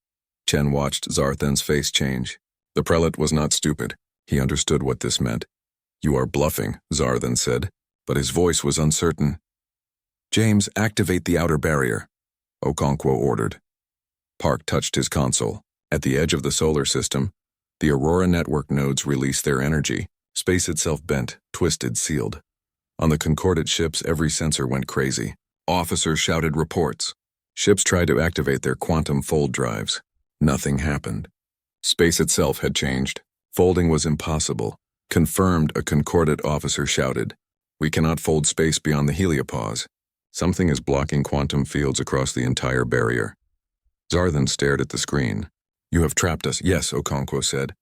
Chen watched Zarthan's face change. The prelate was not stupid. He understood what this meant. You are bluffing, Zarthan said, but his voice was uncertain. James, activate the outer barrier, Okonkwo ordered. Park touched his console. At the edge of the solar system, The Aurora network nodes released their energy. Space itself bent, twisted, sealed. On the concordat ships, every sensor went crazy. Officers shouted reports. Ships tried to activate their quantum fold drives. Nothing happened. Space itself had changed. Folding was impossible. Confirmed, a concordat officer shouted. We cannot fold space beyond the heliopause. Something is blocking quantum fields across the entire barrier. Zarthan stared at the screen. You have trapped us. Yes, Okonkwo said.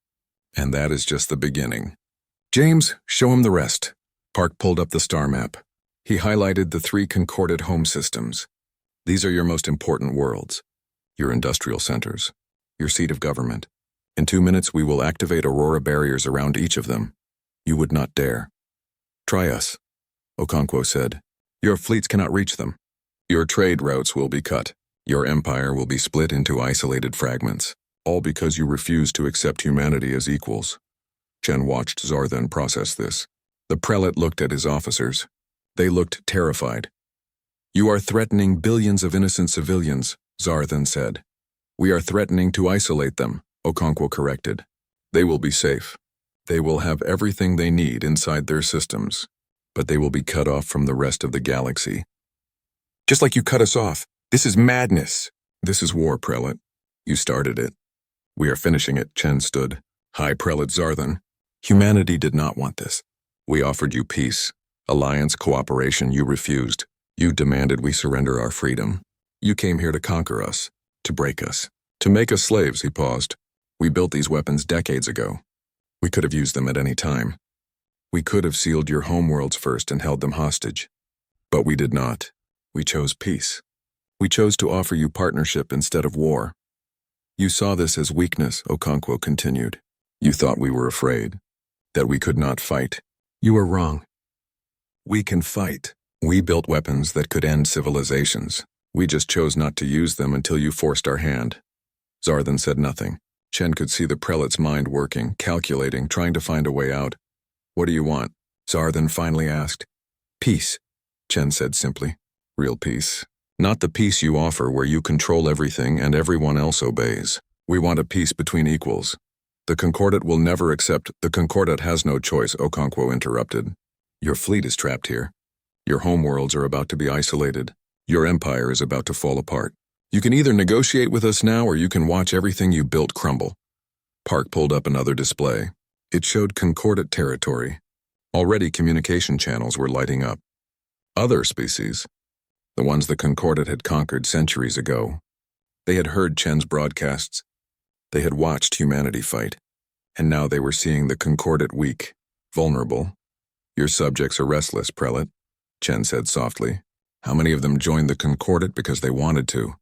And that is just the beginning. James, show him the rest. Park pulled up the star map. He highlighted the 3 concordat home systems. These are your most important worlds. Your industrial centers. Your seat of government. In 2 minutes, we will activate Aurora barriers around each of them. You would not dare. Try us, Okonkwo said. Your fleets cannot reach them. Your trade routes will be cut. Your empire will be split into isolated fragments. All because you refuse to accept humanity as equals. Chen watched Zarthan process this. The prelate looked at his officers. They looked terrified. You are threatening billions of innocent civilians, Zarthan said. We are threatening to isolate them, Okonkwo corrected. They will be safe. They will have everything they need inside their systems, but they will be cut off from the rest of the galaxy. Just like you cut us off. This is madness. This is war, prelate. You started it. We are finishing it, Chen stood. High Prelate Zarthan. Humanity did not want this. We offered you peace, alliance, cooperation. You refused. You demanded we surrender our freedom. You came here to conquer us, to break us, to make us slaves, he paused. We built these weapons decades ago. We could have used them at any time. We could have sealed your homeworlds first and held them hostage. But we did not. We chose peace. We chose to offer you partnership instead of war. You saw this as weakness, Okonkwo continued. You thought we were afraid, that we could not fight. You are wrong. We can fight. We built weapons that could end civilizations. We just chose not to use them until you forced our hand. Zarthan said nothing. Chen could see the prelate's mind working, calculating, trying to find a way out. What do you want? Zarthan finally asked. Peace, Chen said simply. Real peace. Not the peace you offer where you control everything and everyone else obeys. We want a peace between equals. The concordat will never accept. The concordat has no choice, Okonkwo interrupted. Your fleet is trapped here. Your homeworlds are about to be isolated. Your empire is about to fall apart. You can either negotiate with us now or you can watch everything you built crumble. Park pulled up another display. It showed concordat territory. Already communication channels were lighting up. Other species, the ones the concordat had conquered centuries ago. They had heard Chen's broadcasts. They had watched humanity fight. And now they were seeing the concordat weak, vulnerable. Your subjects are restless, prelate, Chen said softly. How many of them joined the concordat because they wanted to?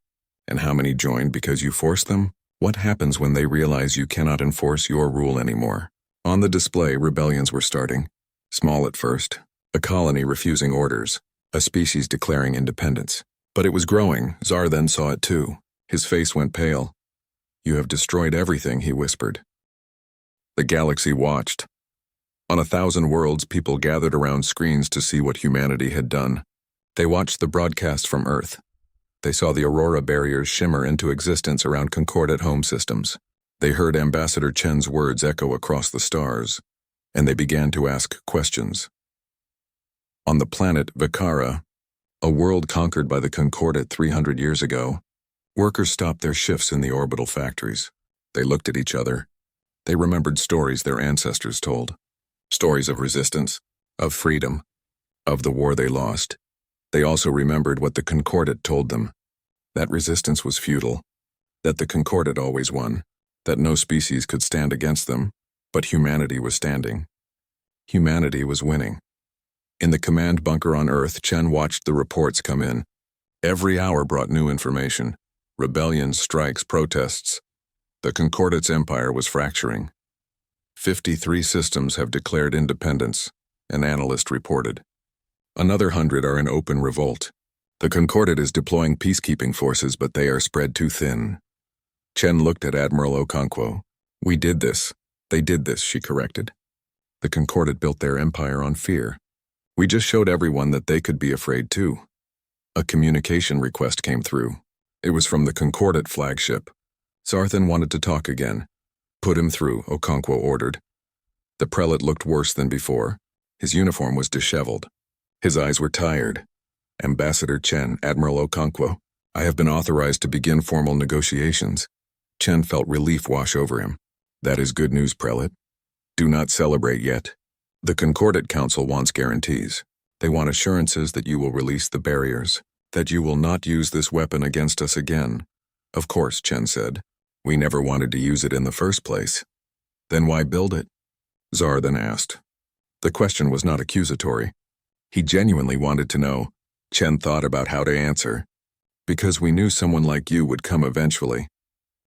And how many joined because you forced them? What happens when they realize you cannot enforce your rule anymore? On the display, rebellions were starting. Small at first. A colony refusing orders. A species declaring independence. But it was growing. Zarthan saw it too. His face went pale. You have destroyed everything, he whispered. The galaxy watched. On 1,000 worlds, people gathered around screens to see what humanity had done. They watched the broadcast from Earth. They saw the Aurora barriers shimmer into existence around concordat home systems. They heard Ambassador Chen's words echo across the stars, and they began to ask questions. On the planet Vikara, a world conquered by the concordat 300 years ago, workers stopped their shifts in the orbital factories. They looked at each other. They remembered stories their ancestors told. Stories of resistance, of freedom, of the war they lost. They also remembered what the concordat told them, that resistance was futile, that the concordat always won, that no species could stand against them, but humanity was standing. Humanity was winning. In the command bunker on Earth, Chen watched the reports come in. Every hour brought new information. Rebellions, strikes, protests. The concordat's empire was fracturing. 53 systems have declared independence, an analyst reported. Another 100 are in open revolt. The concordat is deploying peacekeeping forces, but they are spread too thin. Chen looked at Admiral Okonkwo. We did this. They did this, she corrected. The concordat built their empire on fear. We just showed everyone that they could be afraid too. A communication request came through. It was from the concordat flagship. Zarthan wanted to talk again. Put him through, Okonkwo ordered. The prelate looked worse than before. His uniform was disheveled. His eyes were tired. Ambassador Chen, Admiral Okonkwo, I have been authorized to begin formal negotiations. Chen felt relief wash over him. That is good news, prelate. Do not celebrate yet. The Concordat Council wants guarantees. They want assurances that you will release the barriers, that you will not use this weapon against us again. Of course, Chen said. We never wanted to use it in the first place. Then why build it? Tsar then asked. The question was not accusatory. He genuinely wanted to know. Chen thought about how to answer. Because we knew someone like you would come eventually.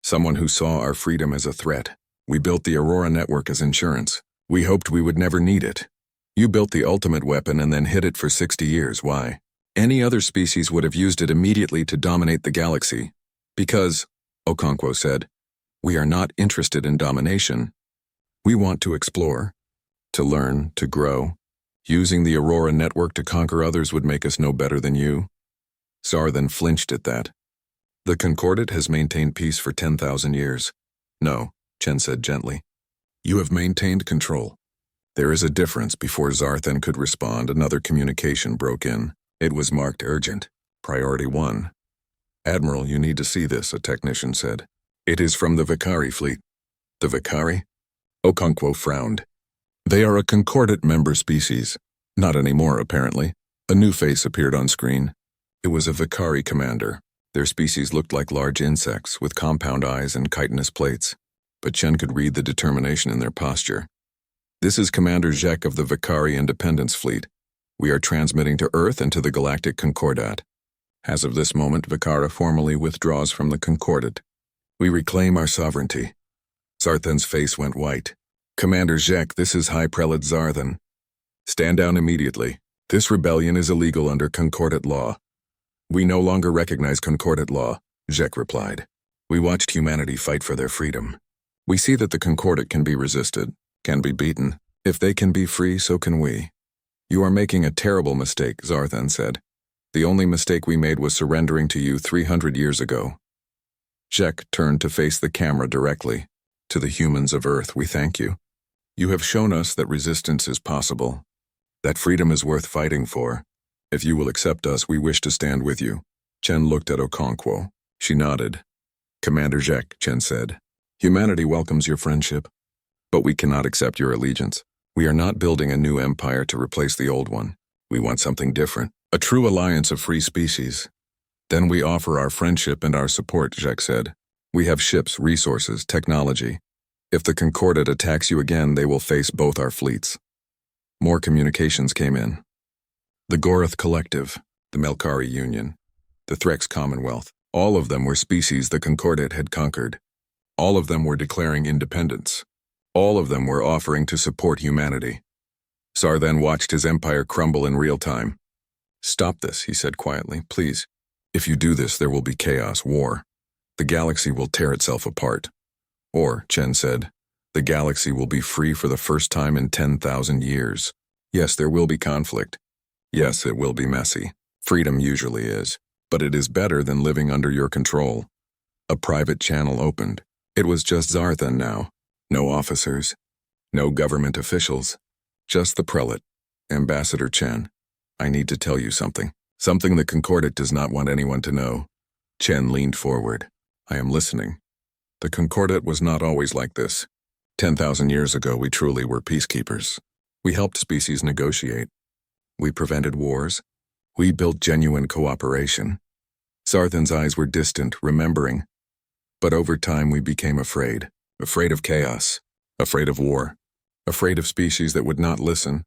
Someone who saw our freedom as a threat. We built the Aurora network as insurance. We hoped we would never need it. You built the ultimate weapon and then hid it for 60 years. Why? Any other species would have used it immediately to dominate the galaxy. Because, Okonkwo said, we are not interested in domination. We want to explore, to learn, to grow. Using the Aurora network to conquer others would make us no better than you. Tsar then flinched at that. The Concordat has maintained peace for 10,000 years. No, Chen said gently. You have maintained control. There is a difference. Before Zarthan could respond, another communication broke in. It was marked urgent. Priority 1. Admiral, you need to see this, a technician said. It is from the Vicari fleet. The Vicari? Okonkwo frowned. They are a Concordat member species. Not anymore, apparently. A new face appeared on screen. It was a Vicari commander. Their species looked like large insects with compound eyes and chitinous plates. But Chen could read the determination in their posture. This is Commander Zhek of the Vicari Independence Fleet. We are transmitting to Earth and to the Galactic Concordat. As of this moment, Vicara formally withdraws from the Concordat. We reclaim our sovereignty. Zarthan's face went white. Commander Zhek, this is High Prelate Zarthan. Stand down immediately. This rebellion is illegal under Concordat law. We no longer recognize Concordat law, Zhek replied. We watched humanity fight for their freedom. We see that the Concordat can be resisted, can be beaten. If they can be free, so can we. You are making a terrible mistake, Zarthan said. The only mistake we made was surrendering to you 300 years ago. Zhek turned to face the camera directly. To the humans of Earth, we thank you. You have shown us that resistance is possible, that freedom is worth fighting for. If you will accept us, we wish to stand with you. Chen looked at Okonkwo. She nodded. Commander Zhek, Chen said. Humanity welcomes your friendship, but we cannot accept your allegiance. We are not building a new empire to replace the old one. We want something different, a true alliance of free species. Then we offer our friendship and our support, Zhek said. We have ships, resources, technology. If the Concordat attacks you again, they will face both our fleets. More communications came in. The Gorath Collective, the Melkari Union, the Threx Commonwealth, all of them were species the Concordat had conquered. All of them were declaring independence. All of them were offering to support humanity. Tsar then watched his empire crumble in real time. Stop this, he said quietly, please. If you do this, there will be chaos, war. The galaxy will tear itself apart. Or, Chen said, the galaxy will be free for the first time in 10,000 years. Yes, there will be conflict. Yes, it will be messy. Freedom usually is. But it is better than living under your control. A private channel opened. It was just Zarthan now. No officers. No government officials. Just the prelate. Ambassador Chen. I need to tell you something. Something the Concordat does not want anyone to know. Chen leaned forward. I am listening. The Concordat was not always like this. 10,000 years ago, we truly were peacekeepers. We helped species negotiate. We prevented wars. We built genuine cooperation. Zarthan's eyes were distant, remembering. But over time, we became afraid. Afraid of chaos. Afraid of war. Afraid of species that would not listen.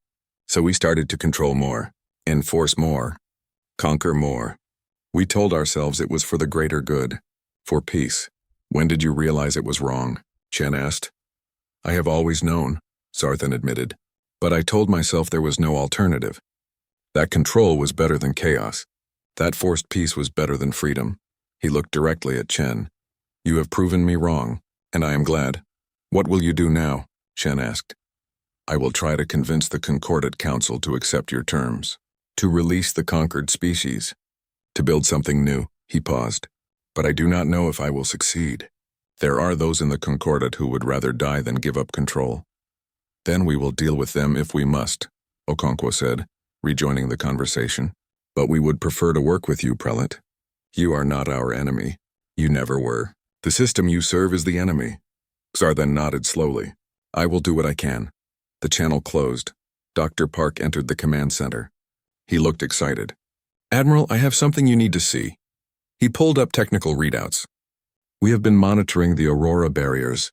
So we started to control more. Enforce more. Conquer more. We told ourselves it was for the greater good. For peace. When did you realize it was wrong? Chen asked. I have always known, Zarthan admitted. But I told myself there was no alternative. That control was better than chaos. That forced peace was better than freedom. He looked directly at Chen. You have proven me wrong, and I am glad. What will you do now? Chen asked. I will try to convince the Concordat Council to accept your terms. To release the conquered species. To build something new. He paused. But I do not know if I will succeed. There are those in the concordat who would rather die than give up control. Then we will deal with them if we must, Okonkwo said, rejoining the conversation. But we would prefer to work with you, Prelate. You are not our enemy. You never were. The system you serve is the enemy. Xar then nodded slowly. I will do what I can. The channel closed. Dr. Park entered the command center. He looked excited. Admiral, I have something you need to see. He pulled up technical readouts. We have been monitoring the Aurora barriers.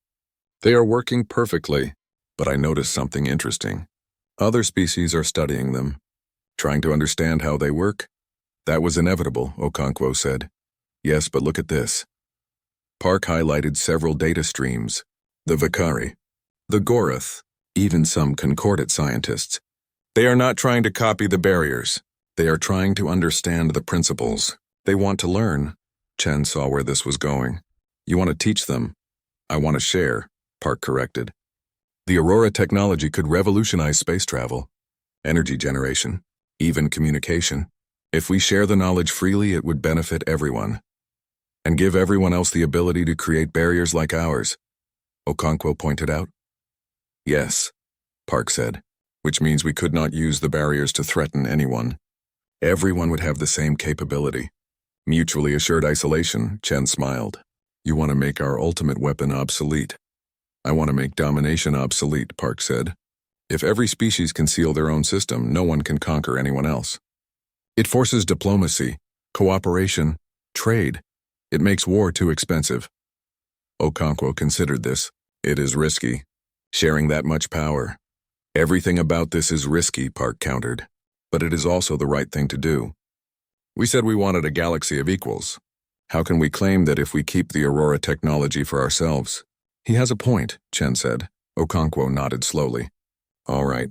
They are working perfectly, but I noticed something interesting. Other species are studying them, trying to understand how they work. That was inevitable, Okonkwo said. Yes, but look at this. Park highlighted several data streams. The Vakari, the Gorath, even some concordat scientists. They are not trying to copy the barriers. They are trying to understand the principles. They want to learn. Chen saw where this was going. You want to teach them. I want to share, Park corrected. The Aurora technology could revolutionize space travel, energy generation, even communication. If we share the knowledge freely, it would benefit everyone. And give everyone else the ability to create barriers like ours, Okonkwo pointed out. Yes, Park said, which means we could not use the barriers to threaten anyone. Everyone would have the same capability. Mutually assured isolation, Chen smiled. You want to make our ultimate weapon obsolete. I want to make domination obsolete, Park said. If every species can seal their own system, no one can conquer anyone else. It forces diplomacy, cooperation, trade. It makes war too expensive. Okonkwo considered this. It is risky. Sharing that much power. Everything about this is risky, Park countered. But it is also the right thing to do. We said we wanted a galaxy of equals. How can we claim that if we keep the Aurora technology for ourselves? He has a point, Chen said. Okonkwo nodded slowly. All right,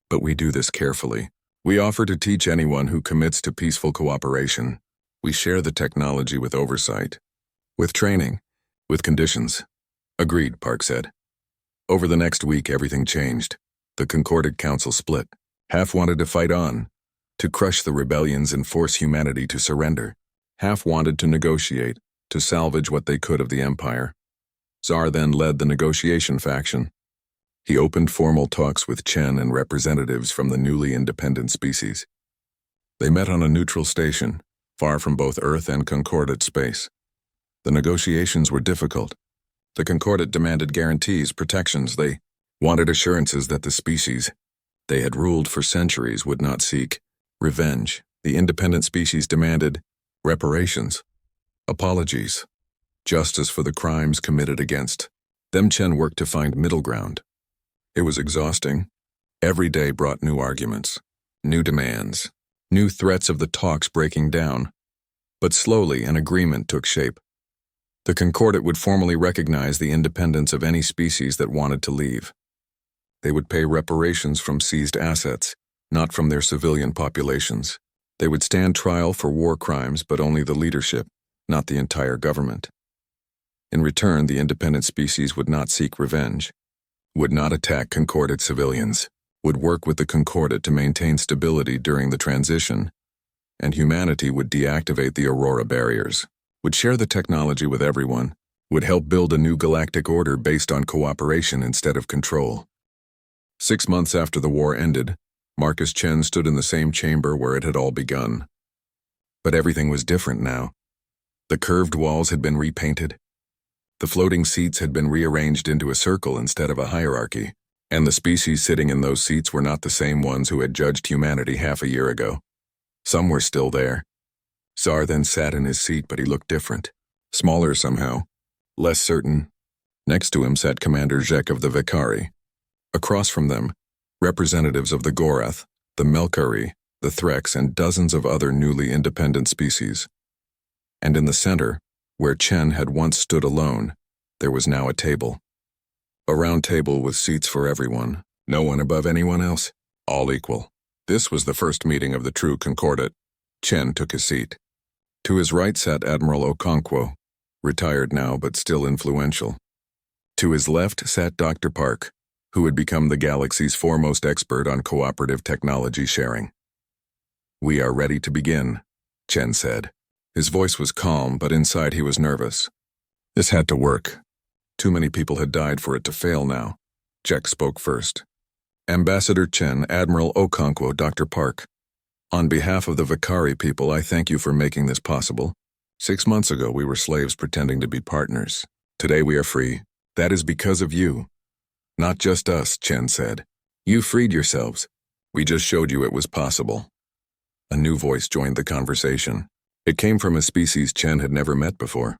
but we do this carefully. We offer to teach anyone who commits to peaceful cooperation. We share the technology with oversight, with training, with conditions. Agreed, Park said. Over the next week, everything changed. The Concordat Council split. Half wanted to fight on, to crush the rebellions and force humanity to surrender. Half wanted to negotiate, to salvage what they could of the Empire. Xar then led the negotiation faction. He opened formal talks with Chen and representatives from the newly independent species. They met on a neutral station, far from both Earth and Concordat space. The negotiations were difficult. The Concordat demanded guarantees, protections. They wanted assurances that the species they had ruled for centuries would not seek revenge. The independent species demanded reparations, apologies, justice for the crimes committed against them. Chen worked to find middle ground. It was exhausting. Every day brought new arguments, new demands, new threats of the talks breaking down. But slowly an agreement took shape. The Concordat would formally recognize the independence of any species that wanted to leave. They would pay reparations from seized assets, not from their civilian populations. They would stand trial for war crimes, but only the leadership, not the entire government. In return, the independent species would not seek revenge, would not attack Concordat civilians, would work with the Concordat to maintain stability during the transition, and humanity would deactivate the Aurora barriers, would share the technology with everyone, would help build a new galactic order based on cooperation instead of control. 6 months after the war ended, Marcus Chen stood in the same chamber where it had all begun. But everything was different now. The curved walls had been repainted. The floating seats had been rearranged into a circle instead of a hierarchy, and the species sitting in those seats were not the same ones who had judged humanity half a year ago. Some were still there. Xar then sat in his seat, but he looked different, smaller somehow, less certain. Next to him sat Commander Zhek of the Vakari. Across from them, representatives of the Gorath, the Melkari, the Threx, and dozens of other newly independent species. And in the center, where Chen had once stood alone, there was now a table. A round table with seats for everyone, no one above anyone else, all equal. This was the first meeting of the true Concordat. Chen took his seat. To his right sat Admiral Okonkwo, retired now but still influential. To his left sat Dr. Park, who had become the galaxy's foremost expert on cooperative technology sharing. We are ready to begin, Chen said. His voice was calm, but inside he was nervous. This had to work. Too many people had died for it to fail now. Jack spoke first. Ambassador Chen, Admiral Okonkwo, Dr. Park. On behalf of the Vakari people, I thank you for making this possible. 6 months ago, we were slaves pretending to be partners. Today we are free. That is because of you. Not just us, Chen said. You freed yourselves. We just showed you it was possible. A new voice joined the conversation. It came from a species Chen had never met before.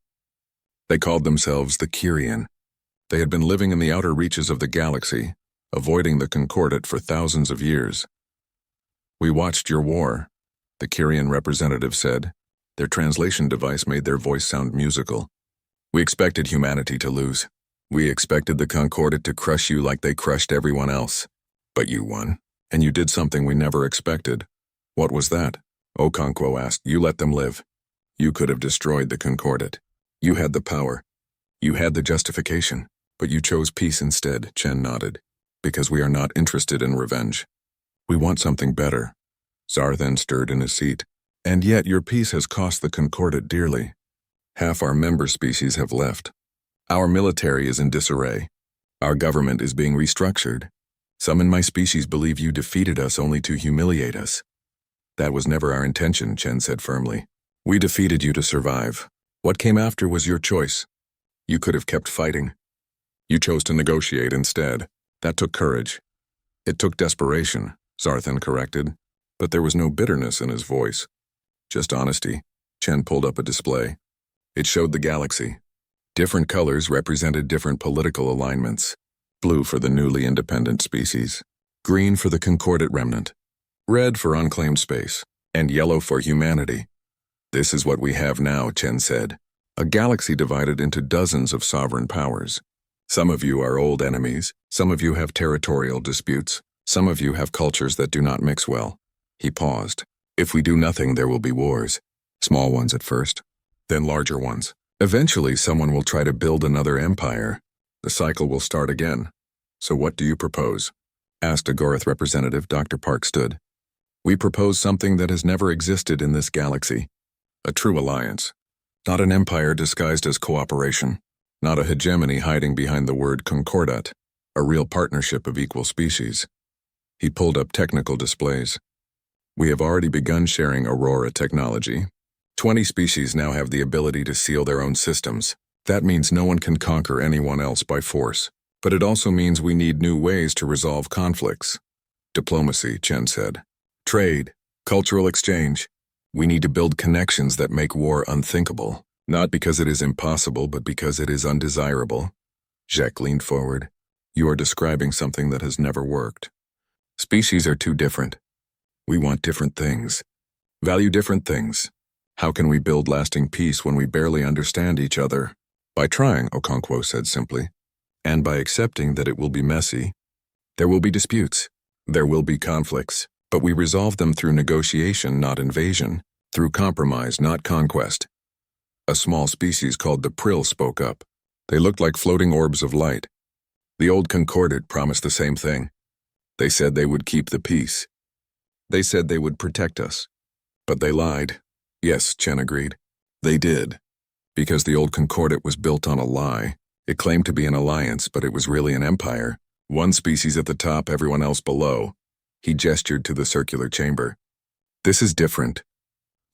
They called themselves the Kyrian. They had been living in the outer reaches of the galaxy, avoiding the concordat for thousands of years. We watched your war, the Kyrian representative said. Their translation device made their voice sound musical. We expected humanity to lose. We expected the concordat to crush you like they crushed everyone else. But you won, and you did something we never expected. What was that? Okonkwo asked. You let them live. You could have destroyed the concordat. You had the power. You had the justification. But you chose peace instead, Chen nodded. Because we are not interested in revenge. We want something better. Zar then stirred in his seat. And yet your peace has cost the concordat dearly. Half our member species have left. Our military is in disarray. Our government is being restructured. Some in my species believe you defeated us only to humiliate us. That was never our intention, Chen said firmly. We defeated you to survive. What came after was your choice. You could have kept fighting. You chose to negotiate instead. That took courage. It took desperation, Zarthan corrected. But there was no bitterness in his voice. Just honesty. Chen pulled up a display. It showed the galaxy. Different colors represented different political alignments. Blue for the newly independent species. Green for the concordat remnant. Red for unclaimed space. And yellow for humanity. This is what we have now, Chen said. A galaxy divided into dozens of sovereign powers. Some of you are old enemies. Some of you have territorial disputes. Some of you have cultures that do not mix well. He paused. If we do nothing, there will be wars. Small ones at first, then larger ones. Eventually, someone will try to build another empire. The cycle will start again. So what do you propose? Asked a Gorath representative. Dr. Park stood. We propose something that has never existed in this galaxy. A true alliance. Not an empire disguised as cooperation. Not a hegemony hiding behind the word concordat. A real partnership of equal species. He pulled up technical displays. We have already begun sharing Aurora technology. 20 species now have the ability to seal their own systems. That means no one can conquer anyone else by force. But it also means we need new ways to resolve conflicts. Diplomacy, Chen said. Trade, cultural exchange. We need to build connections that make war unthinkable. Not because it is impossible, but because it is undesirable. Jacques leaned forward. You are describing something that has never worked. Species are too different. We want different things. Value different things. How can we build lasting peace when we barely understand each other? By trying, Okonkwo said simply. And by accepting that it will be messy. There will be disputes. There will be conflicts. But we resolve them through negotiation, not invasion. Through compromise, not conquest. A small species called the Prill spoke up. They looked like floating orbs of light. The old concordat promised the same thing. They said they would keep the peace. They said they would protect us. But they lied. Yes, Chen agreed. They did. Because the old concordat was built on a lie. It claimed to be an alliance, but it was really an empire. One species at the top, everyone else below. He gestured to the circular chamber. This is different.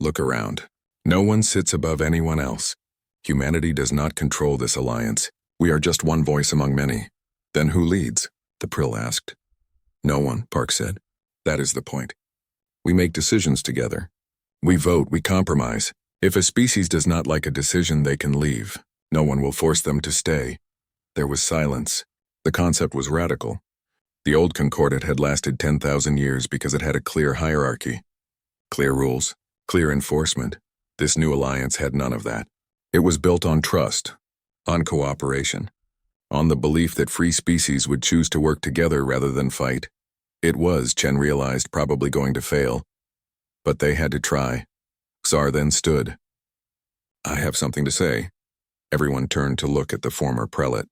Look around. No one sits above anyone else. Humanity does not control this alliance. We are just one voice among many. Then who leads? The Prill asked. No one, Park said. That is the point. We make decisions together. We vote, we compromise. If a species does not like a decision, they can leave. No one will force them to stay. There was silence. The concept was radical. The old concordat had lasted 10,000 years because it had a clear hierarchy. Clear rules, clear enforcement. This new alliance had none of that. It was built on trust, on cooperation, on the belief that free species would choose to work together rather than fight. It was, Chen realized, probably going to fail. But they had to try. Xar then stood. I have something to say. Everyone turned to look at the former prelate.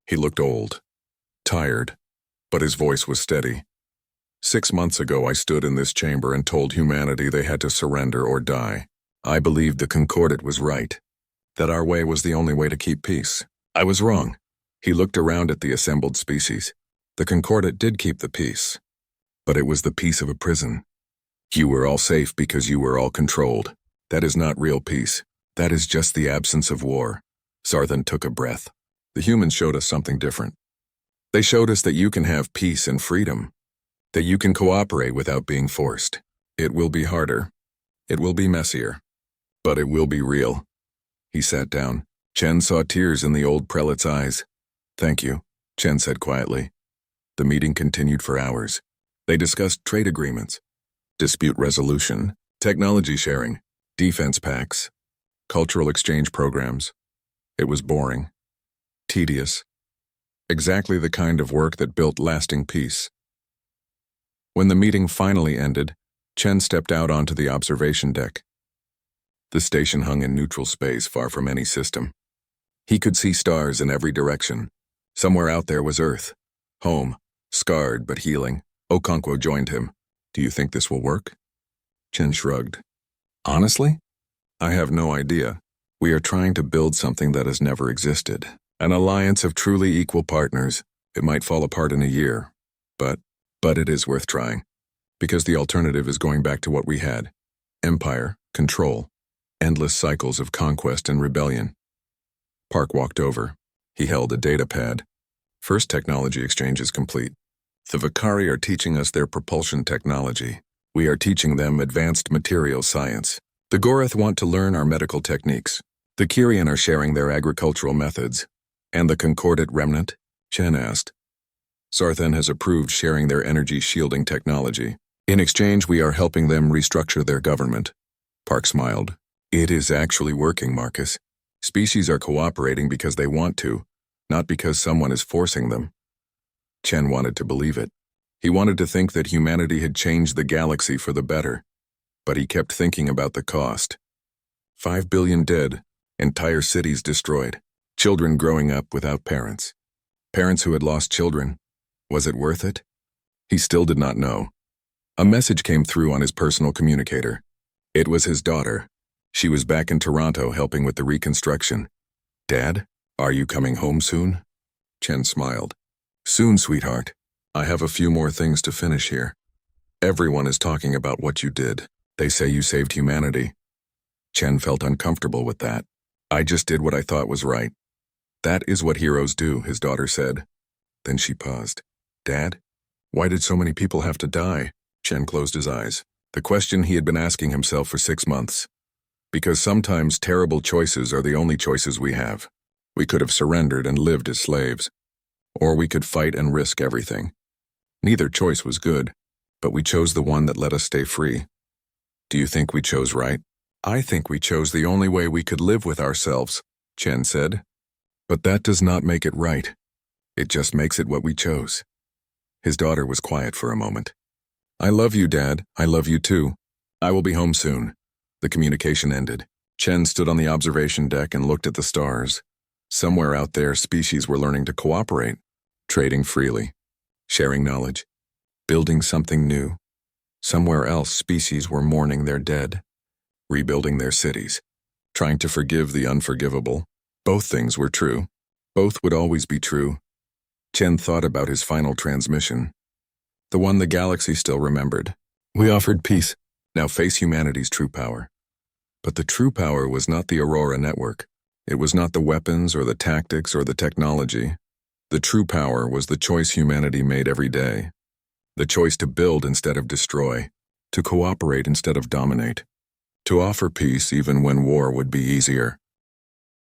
He looked old, tired, but his voice was steady. 6 months ago, I stood in this chamber and told humanity they had to surrender or die. I believed the concordat was right, that our way was the only way to keep peace. I was wrong. He looked around at the assembled species. The concordat did keep the peace, but it was the peace of a prison. You were all safe because you were all controlled. That is not real peace. That is just the absence of war. Sarthan took a breath. The humans showed us something different. They showed us that you can have peace and freedom, that you can cooperate without being forced. It will be harder. It will be messier. But it will be real. He sat down. Chen saw tears in the old prelate's eyes. Thank you, Chen said quietly. The meeting continued for hours. They discussed trade agreements, dispute resolution, technology sharing, defense pacts, cultural exchange programs. It was boring, tedious, exactly the kind of work that built lasting peace. When the meeting finally ended, Chen stepped out onto the observation deck. The station hung in neutral space far from any system. He could see stars in every direction. Somewhere out there was Earth, home, scarred but healing. Okonkwo joined him. Do you think this will work? Chen shrugged. Honestly? I have no idea. We are trying to build something that has never existed. An alliance of truly equal partners. It might fall apart in a year. But it is worth trying. Because the alternative is going back to what we had. Empire, control, endless cycles of conquest and rebellion. Park walked over. He held a data pad. First technology exchange is complete. The Vakari are teaching us their propulsion technology. We are teaching them advanced material science. The Gorath want to learn our medical techniques. The Kyrian are sharing their agricultural methods. And the Concordat remnant? Chen asked. Sarthan has approved sharing their energy shielding technology. In exchange, we are helping them restructure their government. Park smiled. It is actually working, Marcus. Species are cooperating because they want to, not because someone is forcing them. Chen wanted to believe it. He wanted to think that humanity had changed the galaxy for the better, but he kept thinking about the cost. 5 billion dead, entire cities destroyed, children growing up without parents. Parents who had lost children. Was it worth it? He still did not know. A message came through on his personal communicator. It was his daughter. She was back in Toronto helping with the reconstruction. Dad, are you coming home soon? Chen smiled. Soon, sweetheart. I have a few more things to finish here. Everyone is talking about what you did. They say you saved humanity. Chen felt uncomfortable with that. I just did what I thought was right. That is what heroes do, his daughter said. Then she paused. Dad, why did so many people have to die? Chen closed his eyes. The question he had been asking himself for 6 months. Because sometimes terrible choices are the only choices we have. We could have surrendered and lived as slaves. Or we could fight and risk everything. Neither choice was good, but we chose the one that let us stay free. Do you think we chose right? I think we chose the only way we could live with ourselves, Chen said. But that does not make it right. It just makes it what we chose. His daughter was quiet for a moment. I love you, Dad. I love you too. I will be home soon. The communication ended. Chen stood on the observation deck and looked at the stars. Somewhere out there, species were learning to cooperate, trading freely, sharing knowledge, building something new. Somewhere else, species were mourning their dead, rebuilding their cities, trying to forgive the unforgivable. Both things were true. Both would always be true. Chen thought about his final transmission, the one the galaxy still remembered. We offered peace. Now face humanity's true power. But the true power was not the Aurora network. It was not the weapons or the tactics or the technology. The true power was the choice humanity made every day. The choice to build instead of destroy, to cooperate instead of dominate, to offer peace even when war would be easier.